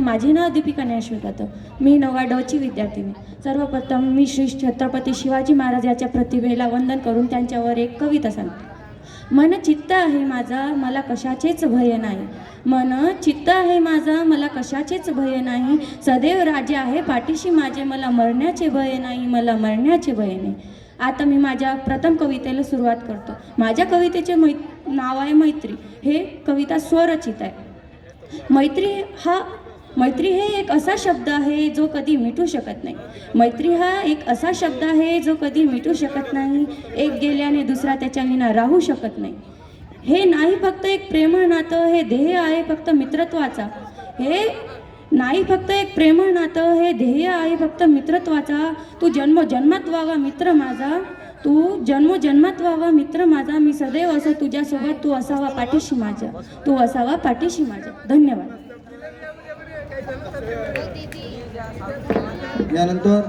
माझे नाव दीपिका ज्ञानेश्वर जाधव. मी 9वी विद्यार्थिनी. सर्वप्रथम मी श्री छत्रपती शिवाजी महाराज याच्या प्रतिमेला वंदन करून त्यांच्यावर एक कविता सांगते. मन चित्त आहे माझा, मला कशाचेच भय नाही. मन चित्त आहे माझा, मला कशाचेच भय नाही. सदैव राजा आहे पाठीशी माझे, मला मरण्याचे भय नाही, मला मरण्याचे भय नाही. आता मी माझ्या प्रथम कवितेला सुरुवात करतो. माझ्या कवितेचे नाव आहे मैत्री. हे कविता स्वरचित आहे. मैत्री हे एक असा शब्द आहे जो कधी मिटू शकत नाही. मैत्री हा एक असा शब्द आहे जो कधी मिटू शकत नाही. एक गेल्याने दुसरा त्याच्या विना राहू शकत नाही. हे नाही फक्त एक प्रेमळ नातं, हे ध्येय आहे फक्त मित्रत्वाचा. हे नाही फक्त एक प्रेमळ नातं, हे ध्येय आहे फक्त मित्रत्वाचा. तू जन्मोजन्मात व्हावा मित्र माझा, तू जन्मोजन्मात व्हावा मित्र माझा. मी सदैव असो तुझ्यासोबत, तू असावा पाठीशी माझ्या, तू असावा पाठीशी माझ्या. धन्यवाद. यानंतर